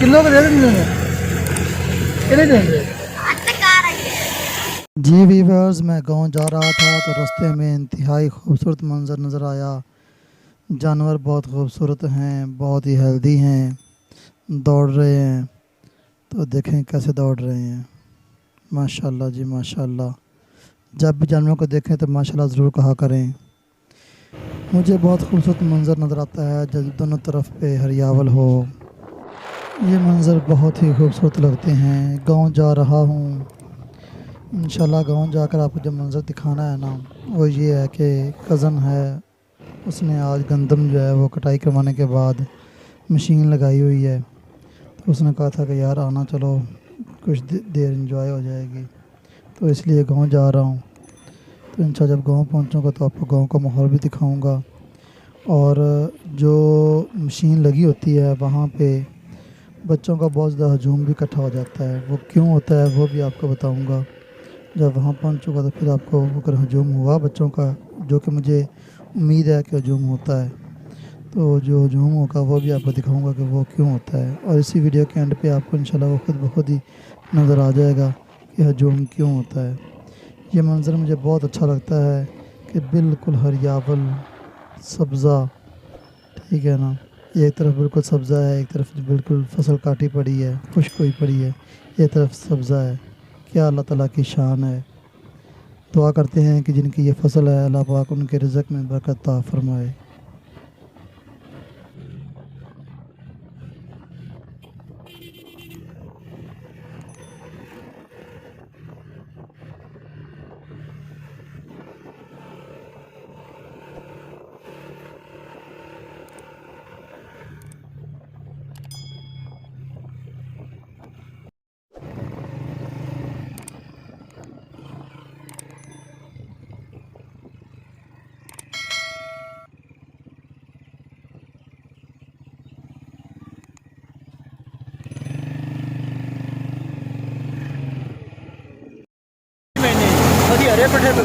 Kilo का दे देंगे कितने देंगे। जी वीवर्स, मैं गांव जा रहा था तो रास्ते में इंतहाई खूबसूरत मंजर नज़र आया। जानवर बहुत खूबसूरत हैं, बहुत ही हेल्दी हैं, दौड़ रहे हैं। तो देखें कैसे दौड़ रहे हैं, माशाल्लाह जी माशाल्लाह। जब भी जानवरों को देखें तो माशाल्लाह ज़रूर कहा करें। मुझे बहुत खूबसूरत मंजर नज़र आता है जब दोनों तरफ पे हरियावल हो। ये मंजर बहुत ही खूबसूरत लगते हैं। गांव जा रहा हूँ, इंशाल्लाह गांव जाकर आपको जो मंजर दिखाना है ना, वो ये है कि कज़न है, उसने आज गंदम जो है वो कटाई करवाने के बाद मशीन लगाई हुई है। तो उसने कहा था कि यार आना, चलो कुछ देर एंजॉय हो जाएगी, तो इसलिए गांव जा रहा हूँ। तो इंशाल्लाह जब गांव पहुँचूँगा तो आपको गांव का माहौल भी दिखाऊँगा, और जो मशीन लगी होती है वहाँ पे बच्चों का बहुत ज़्यादा हजूम भी इकट्ठा हो जाता है। वो क्यों होता है वो भी आपको बताऊँगा। जब वहाँ पहुँचूँगा तो फिर आपको अगर हजूम हुआ बच्चों का, जो कि मुझे उम्मीद है कि हजूम होता है, तो जो हजूम होगा वो भी आपको दिखाऊंगा कि वो क्यों होता है। और इसी वीडियो के एंड पे आपको इंशाल्लाह वो खुद ब खुद ही नज़र आ जाएगा कि हजूम क्यों होता है। ये मंज़र मुझे बहुत अच्छा लगता है कि बिल्कुल हरियावल सब्ज़ा, ठीक है ना, एक तरफ बिल्कुल सब्ज़ा है, एक तरफ बिल्कुल फसल काटी पड़ी है, खुश्क हुई पड़ी है, एक तरफ सब्ज़ा है। क्या अल्लाह ताला की शान है। दुआ करते हैं कि जिनकी ये फसल है अल्लाह पाक उनके रिज़्क़ में बरकत अता फरमाए। हरे पठे पे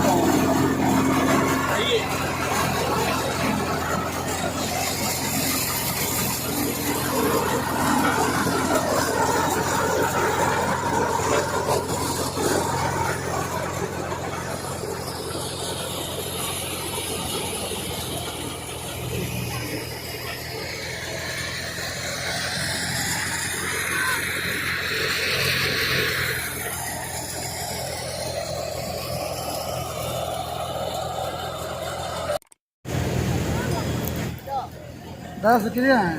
दस कितने हैं,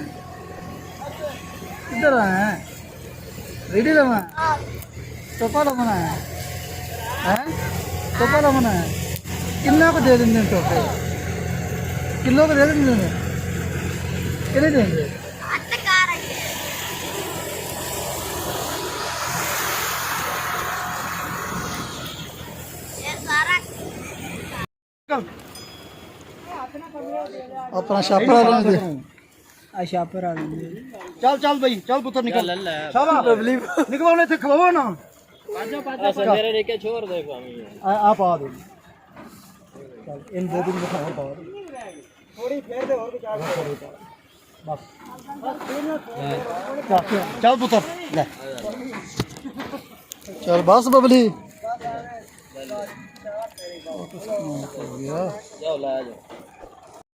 इधर आए हैं रेडी लगा टोपा लगाना है टोपा लगाना है। कितना को दे देंगे टोपे, किलो को दे देंगे कितने देंगे। अपना शापर शापर आ चल चल भाई चल पुत्र निकल निकलो थे खलो ना मेरे लेके छोड़ दे आप आ दो। चल इन दो दिन में पा थोड़ी फेर दे और बस चल पुत्र ले चल बस बबली जाओ ला जाओ।